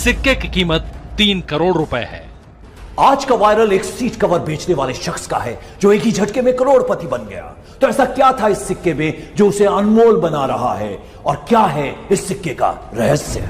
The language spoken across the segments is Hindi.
सिक्के की कीमत 3 करोड़ रुपए है। आज का वायरल एक सीट कवर बेचने वाले शख्स का है जो एक ही झटके में करोड़पति बन गया। तो ऐसा क्या था इस सिक्के में जो उसे अनमोल बना रहा है, और क्या है इस सिक्के का रहस्य?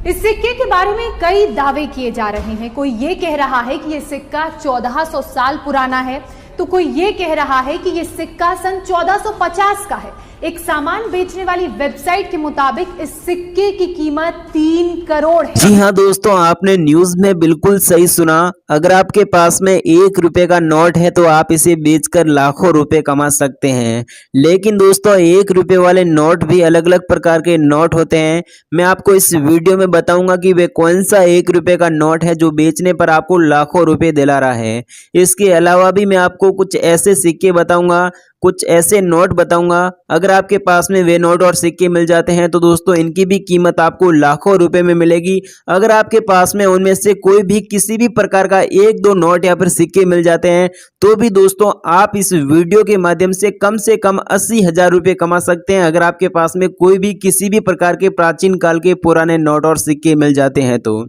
इस सिक्के के बारे में कई दावे किए जा रहे हैं। कोई ये कह रहा है कि यह सिक्का 1400 साल पुराना है, तो कोई ये कह रहा है कि यह सिक्का सन 1450 का है। एक सामान बेचने वाली वेबसाइट के मुताबिक इस सिक्के की कीमत 3 करोड़ है। जी हाँ दोस्तों, आपने न्यूज में बिल्कुल सही सुना। अगर आपके पास में 1 रुपए का नोट है तो आप इसे बेचकर लाखों रुपए कमा सकते हैं। लेकिन दोस्तों, 1 रुपए वाले नोट भी अलग अलग प्रकार के नोट होते हैं। मैं आपको इस वीडियो में बताऊंगा कि वे कौन सा 1 रुपए का नोट है जो बेचने पर आपको लाखों रुपए दिला रहा है। इसके अलावा भी मैं आपको कुछ ऐसे सिक्के बताऊंगा, कुछ ऐसे नोट बताऊंगा। अगर आपके पास में वे नोट और सिक्के मिल जाते हैं तो दोस्तों इनकी भी कीमत आपको लाखों रुपए में मिलेगी। अगर आपके पास में उनमें से कोई भी किसी भी प्रकार का 1-2 नोट या फिर सिक्के मिल जाते हैं तो भी दोस्तों आप इस वीडियो के माध्यम से कम 80,000 रुपए कमा सकते हैं। अगर आपके पास में कोई भी किसी भी प्रकार के प्राचीन काल के पुराने नोट और सिक्के मिल जाते हैं तो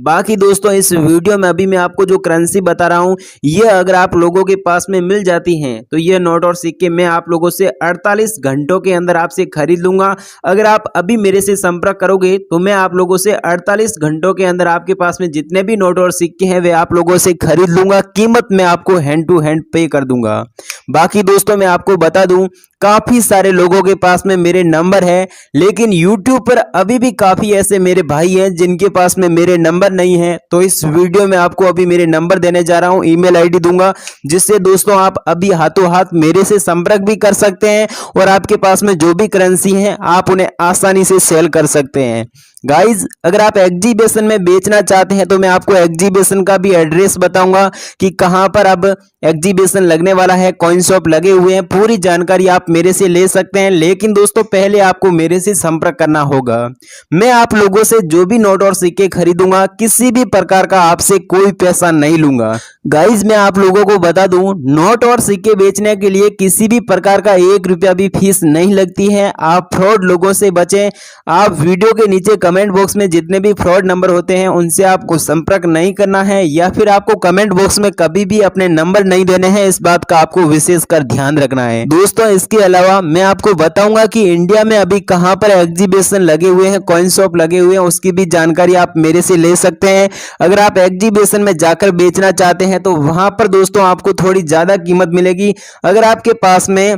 बाकी दोस्तों इस वीडियो में अभी मैं आपको जो करेंसी बता रहा हूं, ये अगर आप लोगों के पास में मिल जाती हैं तो ये नोट और सिक्के मैं आप लोगों से 48 घंटों के अंदर आपसे खरीद लूंगा। अगर आप अभी मेरे से संपर्क करोगे तो मैं आप लोगों से 48 घंटों के अंदर आपके पास में जितने भी नोट और सिक्के हैं वे आप लोगों से खरीद लूंगा। कीमत मैं आपको हैंड टू हैंड पे कर दूंगा। बाकी दोस्तों मैं आपको बता दूं, काफी सारे लोगों के पास में मेरे नंबर है, लेकिन YouTube पर अभी भी काफी ऐसे मेरे भाई हैं जिनके पास में मेरे नंबर नहीं है। तो इस वीडियो में आपको अभी मेरे नंबर देने जा रहा हूं, ईमेल आईडी दूंगा, जिससे दोस्तों आप अभी हाथों हाथ मेरे से संपर्क भी कर सकते हैं और आपके पास में जो भी करेंसी है आप उन्हें आसानी से सेल कर सकते हैं। गाइज, अगर आप एग्जीबिशन में बेचना चाहते हैं तो मैं आपको एग्जीबिशन का भी एड्रेस बताऊंगा कि कहां पर अब एग्जीबिशन लगने वाला है, कॉइन शॉप लगे हुए हैं, पूरी जानकारी आप मेरे से ले सकते हैं। लेकिन दोस्तों पहले आपको मेरे से संपर्क करना होगा। मैं आप लोगों से जो भी नोट और सिक्के खरीदूंगा किसी भी प्रकार का आपसे कोई पैसा नहीं लूंगा। गाइज, मैं आप लोगों को बता दूं, नोट और सिक्के बेचने के लिए किसी भी प्रकार का 1 रुपया भी फीस नहीं लगती है। आप फ्रॉड लोगों से बचें। आप वीडियो के नीचे कमेंट बॉक्स में जितने भी फ्रॉड नंबर होते हैं उनसे आपको संपर्क नहीं करना है, या फिर आपको कमेंट बॉक्स में कभी भी अपने नंबर नहीं देने हैं। इस बात का आपको विशेषकर ध्यान रखना है दोस्तों। इसके अलावा मैं आपको बताऊंगा कि इंडिया में अभी कहां पर एग्जीबिशन लगे हुए हैं, कॉइन शॉप लगे हुए हैं, उसकी भी जानकारी आप मेरे से ले सकते हैं। अगर आप एग्जीबिशन में जाकर बेचना चाहते हैं तो वहां पर दोस्तों आपको थोड़ी ज्यादा कीमत मिलेगी। अगर आपके पास में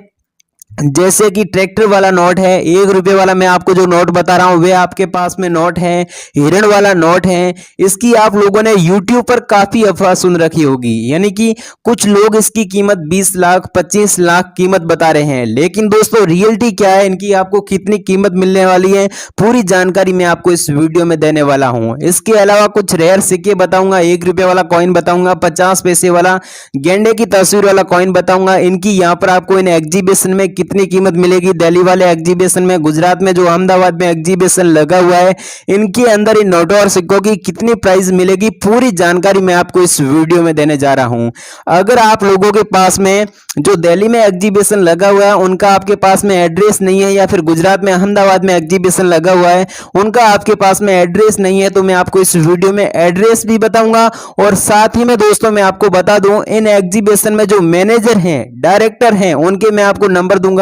जैसे कि ट्रैक्टर वाला नोट है, 1 रुपए वाला मैं आपको जो नोट बता रहा हूं वे आपके पास में नोट है, हिरण वाला नोट है, इसकी आप लोगों ने YouTube पर काफी अफवाह सुन रखी होगी। यानी कि कुछ लोग इसकी कीमत 20 लाख 25 लाख कीमत बता रहे हैं। लेकिन दोस्तों रियलिटी क्या है, इनकी आपको कितनी कीमत मिलने वाली है, पूरी जानकारी मैं आपको इस वीडियो में देने वाला हूं। इसके अलावा कुछ रेयर सिक्के बताऊंगा, 1 रुपए वाला कॉइन बताऊंगा, 50 पैसे वाला गेंडे की तस्वीर वाला कॉइन बताऊंगा। इनकी यहाँ पर आपको इन एग्जीबिशन में कितनी कीमत मिलेगी, दिल्ली वाले एग्जीबिशन में, गुजरात में जो अहमदाबाद में एग्जीबिशन लगा हुआ है, इनके अंदर इन नोटों और सिक्कों की कितनी प्राइस मिलेगी, पूरी जानकारी मैं आपको इस वीडियो में देने जा रहा हूं। अगर आप लोगों के पास में जो दिल्ली में एग्जीबिशन लगा हुआ है उनका आपके पास में एड्रेस नहीं है, या फिर गुजरात में अहमदाबाद में एग्जीबिशन लगा हुआ है उनका आपके पास में एड्रेस नहीं है, तो मैं आपको इस वीडियो में एड्रेस भी बताऊंगा। और साथ ही में दोस्तों मैं आपको बता दूं, इन एग्जीबिशन में जो मैनेजर हैं, डायरेक्टर हैं, उनके मैं आपको नंबर दूंगा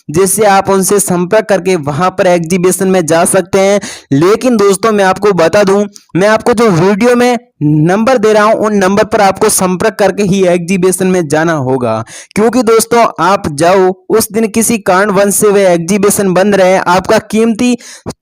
जिससे आप उनसे संपर्क करके वहां पर एग्जीबिशन में जा सकते हैं। लेकिन दोस्तों मैं आपको बता दूं, मैं आपको जो वीडियो में नंबर दे रहा हूं उन नंबर पर आपको संपर्क करके ही एग्जीबिशन में जाना होगा, क्योंकि दोस्तों आप जाओ उस दिन किसी कारणवश से वे एग्जीबिशन बंद रहे, आपका कीमती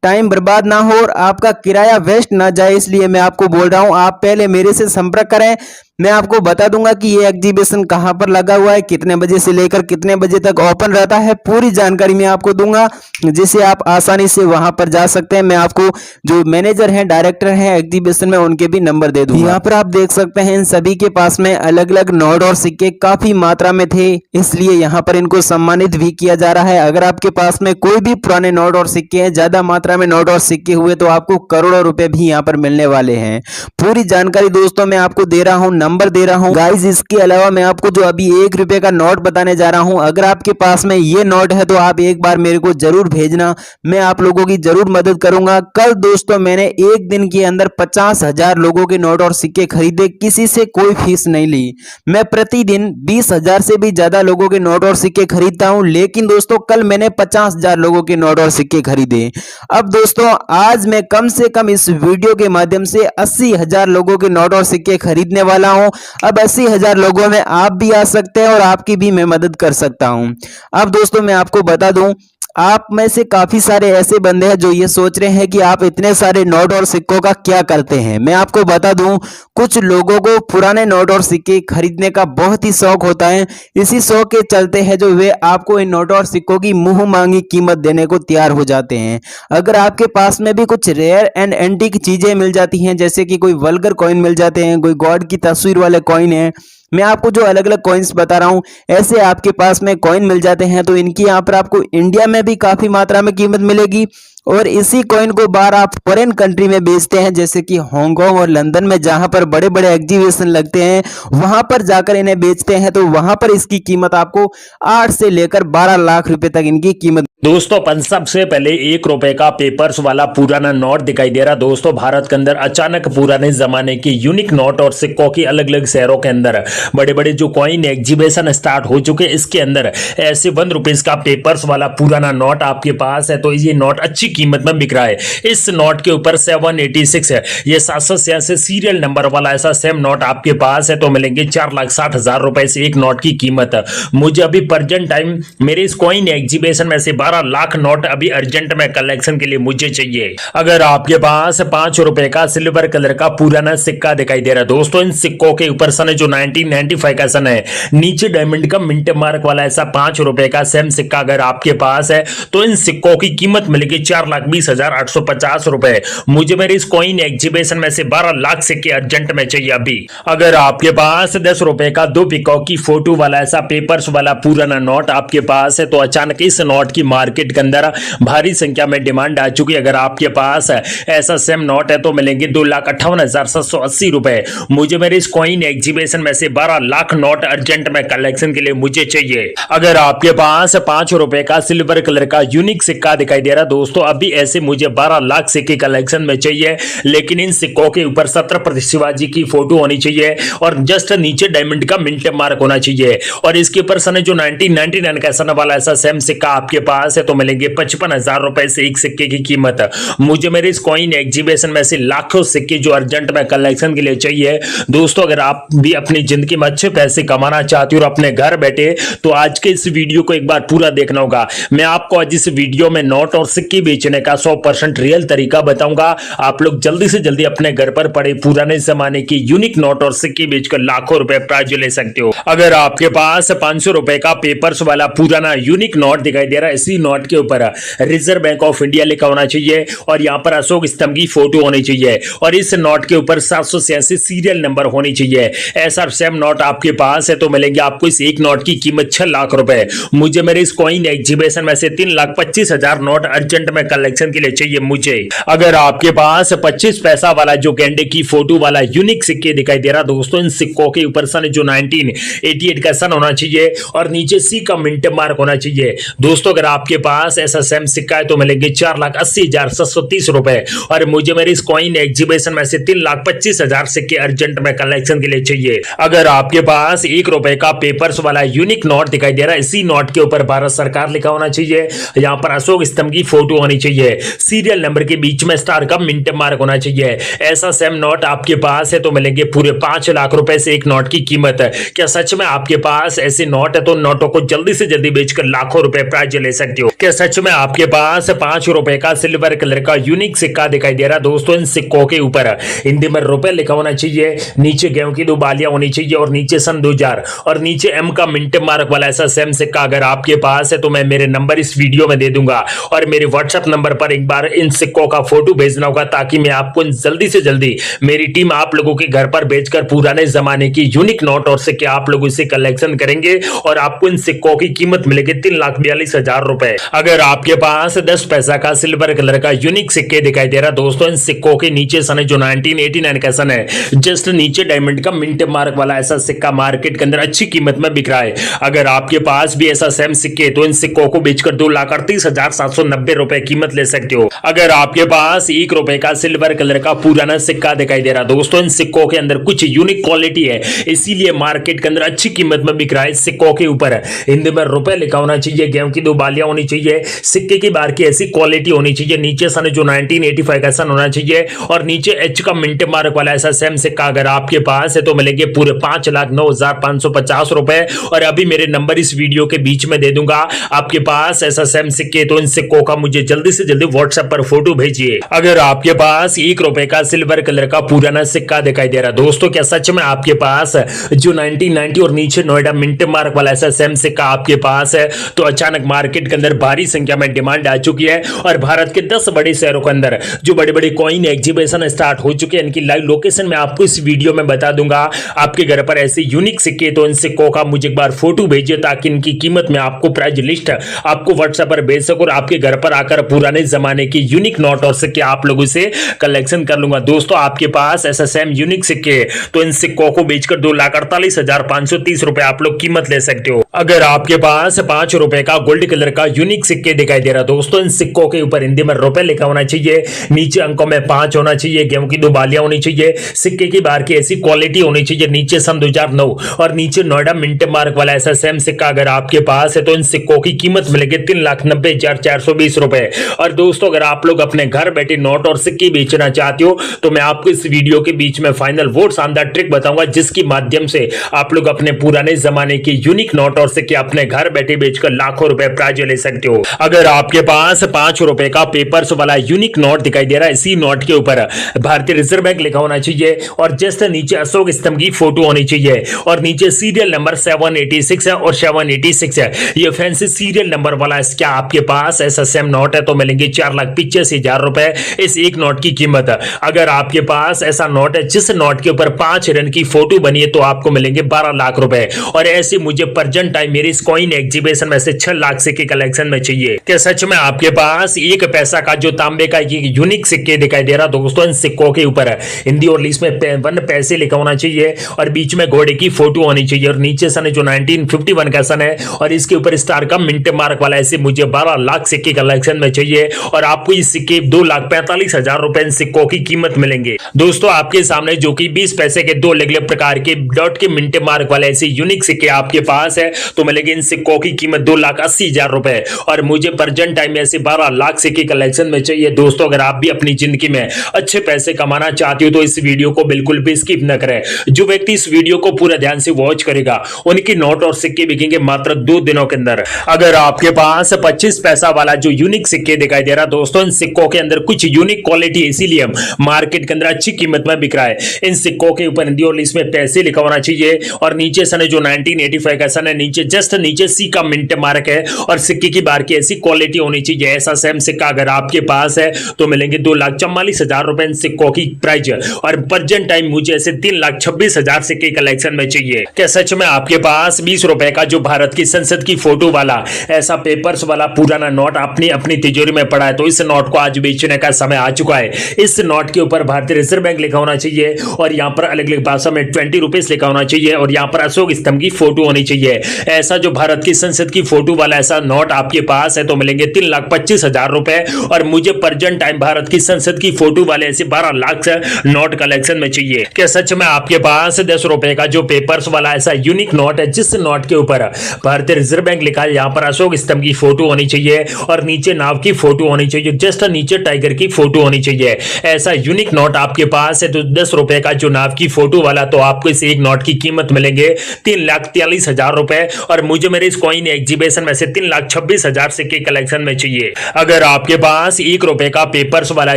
टाइम बर्बाद ना हो और आपका किराया वेस्ट ना जाए, इसलिए मैं आपको बोल रहा हूं आप पहले मेरे से संपर्क करें। मैं आपको बता दूंगा कि ये एग्जीबिशन कहां पर लगा हुआ है, कितने बजे से लेकर कितने बजे तक ओपन रहता है, पूरी जानकारी मैं आपको दूंगा जिससे आप आसानी से वहां पर जा सकते हैं। मैं आपको जो मैनेजर हैं, डायरेक्टर हैं एग्जीबिशन में, उनके भी नंबर दे दूंगा। यहाँ पर आप देख सकते हैं इन सभी के पास में अलग अलग नोट और सिक्के काफी मात्रा में थे, इसलिए यहाँ पर इनको सम्मानित भी किया जा रहा है। अगर आपके पास में कोई भी पुराने नोट और सिक्के हैं, ज्यादा मात्रा में नोट और सिक्के हुए, तो आपको करोड़ों रुपए भी यहाँ पर मिलने वाले हैं। पूरी जानकारी दोस्तों मैं आपको दे रहा हूँ, नंबर दे रहा हूँ गाइज। इसके अलावा मैं आपको जो अभी 1 रुपए का नोट बताने जा रहा हूँ, अगर आपके पास में ये नोट है तो आप एक बार मेरे को जरूर भेजना, मैं आप लोगों की जरूर मदद करूंगा। कल दोस्तों मैंने एक दिन के अंदर 50,000 लोगों के नोट और सिक्के खरीदे, किसी से कोई फीस नहीं ली। मैं प्रतिदिन 20,000 से भी ज्यादा लोगों के नोट और सिक्के खरीदता हूं, लेकिन दोस्तों कल मैंने 50,000 लोगों के नोट और सिक्के खरीदे। अब दोस्तों आज मैं कम से कम इस वीडियो के माध्यम से 80,000 लोगों के नोट और सिक्के खरीदने वाला हूं। अब 80,000 लोगों में आप भी आ सकते हैं और आपकी भी मैं मदद कर सकता हूं। अब दोस्तों मैं आपको बता दूं, आप में से काफी सारे ऐसे बंदे हैं जो ये सोच रहे हैं कि आप इतने सारे नोट और सिक्कों का क्या करते हैं। मैं आपको बता दूं, कुछ लोगों को पुराने नोट और सिक्के खरीदने का बहुत ही शौक होता है। इसी शौक के चलते है जो वे आपको इन नोट और सिक्कों की मुंह मांगी कीमत देने को तैयार हो जाते हैं। अगर आपके पास में भी कुछ रेयर एंड एंटीक चीजें मिल जाती हैं, जैसे कि कोई वल्गर कॉइन मिल जाते हैं, कोई गॉड की तस्वीर वाले कॉइन है, मैं आपको जो अलग अलग कॉइन्स बता रहा हूं, ऐसे आपके पास में कॉइन मिल जाते हैं, तो इनकी यहाँ पर आपको इंडिया में भी काफी मात्रा में कीमत मिलेगी। और इसी कॉइन को बाहर आप फॉरेन कंट्री में बेचते हैं, जैसे कि हांगकांग और लंदन में, जहां पर बड़े बड़े एग्जीबिशन लगते हैं, वहां पर जाकर इन्हें बेचते हैं। तो वहां पर इसकी कीमत आपको 8 से लेकर 12 लाख रुपए तक इनकी कीमत। दोस्तों अपन सबसे पहले 1 रुपए का पेपर्स वाला पुराना नोट दिखाई दे रहा। दोस्तों भारत के अंदर अचानक पुराने जमाने के यूनिक नोट और सिक्कों की अलग अलग शहरों के अंदर बड़े बड़े जो कॉइन एग्जीबिशन स्टार्ट हो चुके। इसके अंदर ऐसे 1 रुपीज का पेपर्स वाला पुराना नोट आपके पास है तो ये नोट अच्छी कीमत में बिक रहा है। इस नोट के ऊपर 786 है, ये 786 सीरियल नंबर वाला ऐसा सेम नोट आपके पास है तो मिलेंगे 4,60,000 रुपए से एक नोट की कीमत। मुझे अभी प्रेजेंट टाइम मेरे इस कॉइन एग्जीबिशन में से 12 लाख नोट अभी अर्जेंट में कलेक्शन के लिए मुझे चाहिए। अगर आपके पास 5 रुपए का सिल्वर कलर का पुराना सिक्का दिखाई दे रहा है, दोस्तों इन सिक्कों के ऊपर सन है जो 1995 का सन है, नीचे डायमंड का मिंट मार्क वाला ऐसा 5 रुपए का सेम सिक्का अगर आपके पास है तो इन सिक्कों की कीमत मिलेगी 4,20,850 रुपए। मुझे मेरे इस कॉइन एग्जीबिशन में से 12 लाख सिक्के अर्जेंट में चाहिए अभी। अगर आपके पास 10 रुपए का 2 पिकॉक की फोटो वाला ऐसा पेपर्स वाला पुराना नोट आपके पास है तो अचानक इस नोट की मार्केट के अंदर भारी संख्या में डिमांड आ चुकी है। अगर आपके पास ऐसा सेम नोट है तो मिलेंगे 2,58,780 रुपए। मुझे मेरे इस कॉइन एग्जीबिशन में से 12 लाख नोट अर्जेंट में कलेक्शन के लिए मुझे चाहिए। अगर आपके पास 5 रुपए का सिल्वर कलर का यूनिक सिक्का दिखाई दे रहा दोस्तों, अभी ऐसे मुझे 12 लाख सिक्के कलेक्शन में चाहिए, लेकिन इन सिक्कों के ऊपर 17 शिवाजी की फोटो होनी चाहिए और जस्ट नीचे डायमंड का मिंट मार्क होना चाहिए और इसके ऊपर सन जो 1999 का सन वाला ऐसा सेम सिक्का आपके पास है तो मिलेंगे 55,000 रुपए से एक सिक्के की कीमत। मुझे मेरे इस कॉइन एग्जीबिशन में से लाखों सिक्के जो अर्जेंट में कलेक्शन के लिए चाहिए। दोस्तों अगर आप भी अपनी जिंदगी में अच्छे पैसे कमाना चाहते हो और अपने घर बैठे, तो आज के इस वीडियो को एक बार पूरा देखना होगा। मैं आपको आज इस वीडियो में नोट और सिक्के बेचने का 100% रियल तरीका बताऊंगा। आप लोग जल्दी से जल्दी अपने घर पर पड़े पुराने जमाने की यूनिक नोट और सिक्के बेचकर लाखों रुपए प्राइज ले सकते हो। अगर आपके पास 500 रुपए का पेपर्स वाला पुराना यूनिक नोट दिखाई दे रहा है, इसी नोट के ऊपर रिजर्व बैंक ऑफ इंडिया लिखा होना चाहिए और यहाँ पर अशोक स्तंभ की फोटो होनी चाहिए और इस नोट के ऊपर 786 सीरियल नंबर होनी चाहिए। ऐसा सेम नोट आपके पास है तो मिलेंगे आपको इस एक नोट की कीमत 6 लाख रुपए। मुझे मेरे इस कॉइन एग्जीबिशन में से 3,25,000 नोट अर्जेंट में कलेक्शन के लिए चाहिए मुझे। अगर आपके पास 25 पैसा वाला जो गेंडे की फोटो वाला यूनिक सिक्के दिखाई दे रहा दोस्तों, इन सिक्कों के ऊपर सन जो 1988 का सन होना चाहिए और नीचे सी का मिंट मार्क होना चाहिए। दोस्तों अगर आपके पास ऐसा सेम सिक्का है तो मिलेंगे 4,80,730 रुपए और मुझे मेरे इस कॉइन एग्जीबिशन में से 3,25,000 सिक्के अर्जेंट में कलेक्शन के लिए चाहिए। अगर आपके पास 1 रुपए का पेपर्स वाला यूनिक नोट दिखाई दे रहा है, इसी नोट के ऊपर भारत सरकार लिखा होना चाहिए, यहाँ पर अशोक स्तंभ की फोटो होनी चाहिए, सीरियल नंबर के बीच में स्टार का मिंट मार्क होना चाहिए। ऐसा सेम नोट आपके पास है तो मिलेंगे पूरे 5 लाख रुपए से एक नोट की कीमत। क्या सच में आपके पास ऐसे नोट है तो नोटों को जल्दी से जल्दी बेचकर लाखों रुपए प्राइज ले सकते हो। क्या सच में आपके पास 5 रुपए का सिल्वर कलर का यूनिक सिक्का दिखाई दे रहा दोस्तों, इन सिक्कों के ऊपर हिंदी में रुपए लिखा होना चाहिए, नीचे गेहूं की 2 बालियां होनी चाहिए और नीचे सन 2000 और नीचे एम का मिंट मार्क वाला ऐसा सेम सिक्का अगर आपके पास है तो मैं मेरे नंबर इस वीडियो में दे दूंगा और मेरे व्हाट्सएप व्हाट्सएप नंबर पर एक बार इन सिक्कों का फोटो भेजना होगा, ताकि मैं आपको जल्दी से जल्दी मेरी टीम आप लोगों के घर पर भेजकर पुराने जमाने की यूनिक नोट और सिक्के आप लोगों से कलेक्शन करेंगे और आपको इन सिक्कों की कीमत मिलेगी 3,42,000 रुपए। अगर आपके पास 10 पैसा का सिल्वर कलर का यूनिक सिक्के दिखाई दे रहा दोस्तों, इन सिक्कों के नीचे सन जो 1989 का सन है, जस्ट नीचे डायमंड का मिंट मार्क वाला ऐसा सिक्का मार्केट के अंदर अच्छी कीमत में बिक रहा है। अगर आपके पास भी ऐसा सेम सिक्के तो इन सिक्कों को बेचकर 2,38,790 रुपए कीमत ले सकते हो। अगर आपके पास 1 रुपए का सिल्वर कलर का पुराना सिक्का दिखाई दे रहा दोस्तों, इन सिक्कों के अंदर कुछ यूनिक क्वालिटी है, इसीलिए मार्केट के अंदर अच्छी कीमत में बिक रहा है। सिक्कों के ऊपर हिंदी में रुपए लिखा होना चाहिए, गेहूं की 2 बालियां होनी चाहिए, सिक्के की बार की ऐसी क्वालिटी होनी चाहिए, नीचे सन जो 1985 का सन होना चाहिए और नीचे एच का मिंट मार्क वाला ऐसा सेम सिक्का अगर आपके पास है तो मिलेंगे पूरे 5,09,550 रुपए। और अभी मेरे नंबर इस वीडियो के बीच में दे दूंगा, आपके पास ऐसा सेम सिक्के तो इन सिक्कों का मुझे जल्दी से जल्दी व्हाट्सएप पर फोटो भेजिए। अगर आपके पास 1 रुपए का सिल्वर कलर का पुराना सिक्का दिखाई दे रहा दोस्तों, क्या सच में आपके पास जो 1990 और नीचे नोएडा मिंट मार्क वाला ऐसा सेम सिक्का आपके पास है, तो अचानक मार्केट के अंदर भारी संख्या में डिमांड आ चुकी है और भारत के 10 बड़े शहरों के अंदर जो बड़े बड़े कॉइन एग्जीबिशन स्टार्ट हो चुके हैं, इनकी लाइव लोकेशन मैं आपको इस वीडियो में बता दूंगा। आपके घर पर ऐसे यूनिक सिक्के तो इन सिक्कों का मुझे एक बार फोटो भेजिए, ताकि इनकी कीमत में आपको प्राइस लिस्ट आपको व्हाट्सएप पर भेज सकूं और आपके घर पर आकर पुराने जमाने की यूनिक नोट और सिक्के आप लोगों से कलेक्शन कर लूंगा। दोस्तों आपके पास ऐसा सेम यूनिक सिक्के तो इन सिक्कों को बेचकर 2,48,530 रुपए आप लोग कीमत ले सकते हो। अगर आपके पास 5 रुपए का गोल्ड कलर का यूनिक सिक्के दिखाई दे रहा दोस्तों, इन सिक्कों के ऊपर हिंदी में रुपए लिखा होना चाहिए, नीचे अंकों में 5 होना चाहिए, गेहूं की 2 बालियां होनी चाहिए, सिक्के की बार की ऐसी क्वालिटी होनी चाहिए, नीचे सन 2009 और नीचे नोएडा मिंट मार्क वाला ऐसा सेम सिक्का अगर आपके पास है तो इन सिक्कों की कीमत मिलेगी 3,90,420 रुपए। और दोस्तों अगर आप लोग अपने घर बैठे नोट और सिक्के बेचना चाहते हो तो मैं आपको इस वीडियो के बीच में फाइनल वो शानदार ट्रिक बताऊंगा, जिसकी माध्यम से आप लोग अपने पुराने जमाने की यूनिक नोट और सिक्के अपने घर बैठे बेचकर लाखों रुपए प्राइज ले सकते हो। अगर आपके पास 5 रुपए का पेपर्स वाला यूनिक नोट दिखाई दे रहा है, इसी नोट के ऊपर भारतीय रिजर्व बैंक लिखा होना चाहिए और जस्ट नीचे अशोक स्तंभ की फोटो होनी चाहिए और नीचे सीरियल नंबर 786 है और 786 है, ये फैंसी सीरियल नंबर वाला है। क्या आपके पास ऐसा सेम नोट है तो मिलेंगे 4,85,000 रुपए इस एक नोट की कीमत। अगर आपके पास ऐसा नोट है जिस नोट के ऊपर 5 हिरन की फोटो बनी है तो आपको मिलेंगे 12 लाख रुपए। और ऐसे मुझे प्रेजेंट टाइम मेरी इस कॉइन एग्जीबिशन में से 6 लाख सिक्के कलेक्शन में चाहिए। क्या सच में आपके पास 1 पैसा का जो तांबे का ये यूनिक सिक्के दिखाई दे रहा दोस्तों, इन सिक्कों के ऊपर हिंदी और इंग्लिश में 1 पैसे लिखा होना चाहिए और बीच में घोड़े की फोटो होनी चाहिए और नीचे सन जो 1951 का सन है और इसके ऊपर स्टार का मिंट मार्क वाला ऐसे मुझे 12 लाख सिक्के कलेक्शन में चाहिए और आपको इस सिक्के 2,45,000 रुपए इन सिक्कों की कीमत मिलेंगे। दोस्तों आपके सामने जो कि 20 पैसे के 2 अलग अलग प्रकार के डॉट के मिंट मार्क वाले ऐसे यूनिक सिक्के आपके पास है तो मिलेंगे इन सिक्कों की कीमत 2,80,000 रुपए और मुझे प्रेजेंट टाइम में ऐसे 12 लाख सिक्के कलेक्शन में चाहिए। दोस्तों अगर आप भी अपनी जिंदगी में अच्छे पैसे कमाना चाहते हो तो इस वीडियो को बिल्कुल भी स्किप न करें। जो व्यक्ति इस वीडियो को पूरा ध्यान से वॉच करेगा उनकी नोट और सिक्के बिकेंगे मात्र 2 दिनों के अंदर। अगर आपके पास 25 पैसा वाला जो यूनिक सिक्के दिखाई दे रहा दोस्तों, इन सिक्कों के अंदर कुछ यूनिक क्वालिटी इसीलिए मार्केट के अंदर अच्छी कीमत में बिक रहा है। इन सिक्कों के ऊपर हिंदी और इसमें पैसे लिखा होना चाहिए और नीचे सन जो 1985 का सन है, नीचे जस्ट नीचे सी का मिंट मार्क है और सिक्के की बार की ऐसी क्वालिटी होनी चाहिए। ऐसा सेम सिक्का अगर आपके पास है तो मिलेंगे 2,44,000 रुपए इन सिक्कों की प्राइस और प्रेजेंट टाइम मुझे ऐसे 3,26,000 सिक्के कलेक्शन में चाहिए। क्या सच में आपके पास 20 रुपए का जो भारत की संसद की फोटो वाला ऐसा पेपर्स वाला पुराना नोट अपनी तिजोरी में पड़ा है तो इस नोट को आज बेचने का समय आ चुका है। इस नोट के ऊपर भारतीय रिजर्व बैंक लिखा होना चाहिए और यहाँ पर अलग अलग भाषा में 20 रुपीज लिखा होना चाहिए और यहाँ पर अशोक स्तंभ की फोटो होनी चाहिए। ऐसा जो भारत की संसद की फोटो वाला ऐसा नोट आपके पास है तो मिलेंगे 3,25,000 रुपए और मुझे प्रेजेंट टाइम भारत की संसद की फोटो वाले ऐसे 12 लाख से नोट कलेक्शन में चाहिए। क्या सच में आपके पास 10 रुपए का जो पेपर्स वाला ऐसा यूनिक नोट है जिस नोट के ऊपर भारतीय रिजर्व बैंक लिखा है, यहाँ पर अशोक स्तंभ की फोटो होनी चाहिए और नीचे नाव की फोटो होनी चाहिए, जस्ट नीचे टाइगर की फोटो होनी चाहिए। ऐसा यूनिक नोट आपके पास है तो 10 रुपए का जो नाव की फोटो वाला तो आपको इस एक नोट की कीमत मिलेंगे 3,43,000 रुपए और मुझे मेरे इस कॉइन एग्जीबिशन में से 3,26,000 सिक्के कलेक्शन में चाहिए। अगर आपके पास 1 रुपए का पेपर्स वाला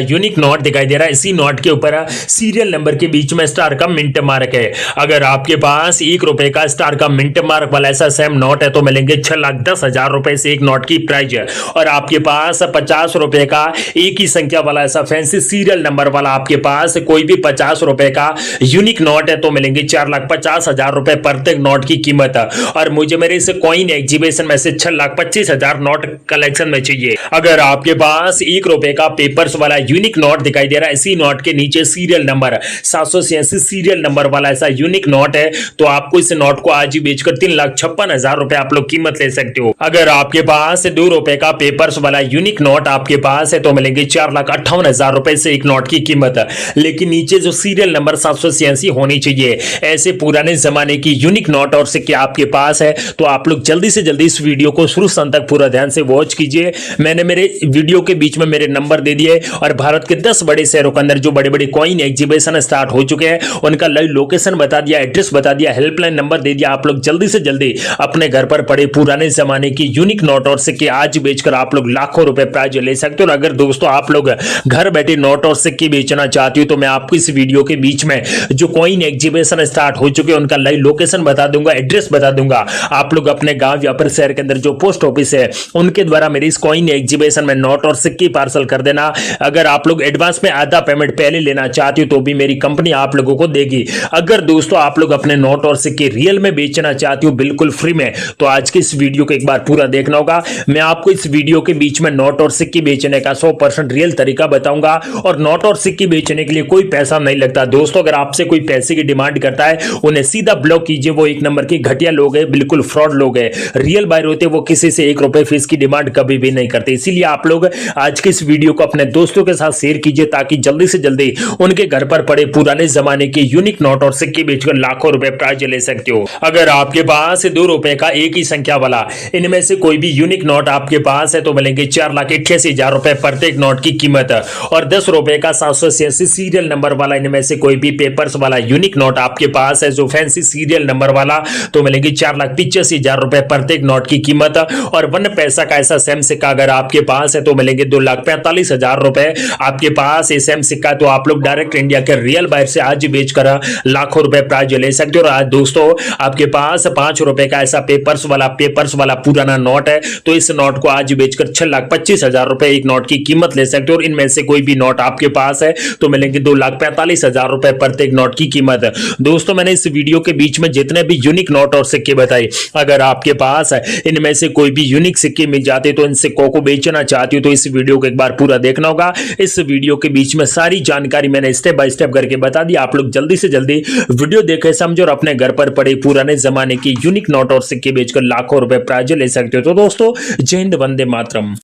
यूनिक नोट दिखाई दे रहा है, इसी नोट के ऊपर सीरियल नंबर के बीच में स्टार का मिंट मार्क है। अगर आपके पास 1 रुपए का स्टार का मिंट मार्क वाला ऐसा सेम नोट है तो मिलेंगे 6,10,000 रुपए से एक नोट की प्राइस है और आपके पास 50 रुपए का एक ही संख्या वाला ऐसा फैंसी सीरियल नंबर वाला आपके पास कोई भी 50 रुपए का यूनिक नोट है तो मिलेंगे 4,50,000 रुपए प्रत्येक नोट की कीमत। और मुझे मेरे इस कॉइन एग्जीबिशन में से 6,25,000 नोट कलेक्शन में चाहिए। अगर आपके पास 1 रुपए का पेपर्स वाला यूनिक नोट दिखाई दे रहा है, इसी नोट के नीचे सीरियल नंबर 786 सीरियल नंबर वाला ऐसा यूनिक नोट है तो आपको इस नोट को आज ही बेचकर 3,56,000 रुपए आप लोग कीमत ले सकते हो। अगर आपके पास 2 रुपए का पेपर्स वाला यूनिक नोट आपके पास है तो मिलेंगे 4,58,000 रुपए से एक नोट की कीमत। लेकिन नीचे जो सीरियल नंबर 786 होनी चाहिए, ऐसे पुराने जमाने की यूनिक नोट और सिक्के आपके पास है तो आप लोग जल्दी से जल्दी इस वीडियो को शुरू से अंत तक पूरा ध्यान से वॉच कीजिए। मैंने मेरे वीडियो के बीच में मेरे नंबर दे दिए और भारत के 10 बड़े शहरों के अंदर जो बड़े बड़े कॉइन एग्जीबिशन स्टार्ट हो चुके हैं उनका लाइव लोकेशन बता दिया, एड्रेस बता दिया, हेल्पलाइन नंबर दे दिया। आप लोग जल्दी से जल्दी अपने घर पर पड़े पुराने जमाने की यूनिक नोट और सिक्के आज बेचकर आप लोग लाखों रुपए प्राइज ले सकते हो। और अगर दोस्तों आप लोग घर बैठे नोट और सिक्के बेचना चाहते हो तो मैं आपको इस वीडियो के बीच में जो कॉइन एग्जीबिशन स्टार्ट हो चुके हैं उनका लाइव लोकेशन बता दूंगा, एड्रेस बता दूंगा। आप लोग अपने गांव या फिर शहर के अंदर जो पोस्ट ऑफिस है उनके द्वारा मेरी इस कॉइन एग्जीबिशन में नोट और सिक्के पार्सल कर देना। अगर आप लोग एडवांस में आधा पेमेंट पहले लेना चाहते हो तो भी मेरी कंपनी आप लोगों को देगी। अगर दोस्तों आप लोग अपने नोट और सिक्के रियल में बेचना चाहते हो बिल्कुल फ्री में तो आज के इस वीडियो को एक बार पूरा देखना होगा। मैं आपको इस वीडियो के बीच में नोट और सिक्के बेचने का 100% रियल तरीका बताऊंगा और नोट और सिक्के बेचने के लिए कोई पैसा नहीं लगता। दोस्तों अगर आपसे कोई पैसे की डिमांड करता है उन्हें सीधा ब्लॉक कीजिए, वो एक नंबर के घटिया लोग हैं, बिल्कुल फ्रॉड लोग हैं। रियल बायर होते वो किसी से 1 रुपए फीस की डिमांड कभी भी नहीं करते। इसीलिए आप लोग आज के इस वीडियो को अपने दोस्तों के साथ शेयर कीजिए ताकि जल्दी से जल्दी उनके घर पर पड़े पुराने जमाने के यूनिक नोट और सिक्के बेचकर लाखों रुपए प्राइज ले सकते हो। अगर आपके पास 2 रुपए का एक ही संख्या वाला इनमें से कोई भी यूनिक नोट आपके पास है तो मिलेंगे 4,88,000 रुपए प्रत्येक नोट की कीमत। और 10 रुपए का 786 सीरियल नंबर वाला इनमें से कोई भी पेपर्स वाला यूनिक नोट आपके पास है जो फैंसी सीरियल नंबर वाला तो मिलेंगे 4,85,000 रुपए प्रत्येक नोट की कीमत। और 1 पैसा का ऐसा सेम सिक्का अगर आपके पास है तो मिलेंगे 2,45,000 रुपए आपके पास। ये सेम सिक्का तो आप लोग डायरेक्ट इंडिया के रियल बायर से आज बेचकर लाखों रुपए प्राइज ले सकते हो। और आज दोस्तों आपके पास 5 रुपए का ऐसा पेपर्स वाला पुराना नोट है तो इस नोट को आज बेचकर 6,25,000 रुपए एक नोट की कीमत ले सकते हो। और इनमें से कोई भी नोट आपके पास है तो मिलेंगे 2,45,000 रुपए प्रत्येक नोट की कीमत। दोस्तों मैंने इस वीडियो के बीच में जितने भी यूनिक नोट और सिक्के बताए, अगर आपके पास इनमें से कोई भी यूनिक सिक्के मिल जाते तो इन सिक्कों को बेचना चाहती हो तो इस वीडियो को एक बार पूरा देखना होगा। इस वीडियो के बीच में सारी जानकारी मैंने स्टेप बाय स्टेप करके बता दी। आप लोग जल्दी से जल्दी वीडियो देखें, समझो और अपने घर पर पड़े पुराने जमाने की यूनिक नोट और सिक्के बेचकर लाखों रुपए प्राइज ले सकते हो। तो दोस्तों जय हिंद, वंदे मातरम।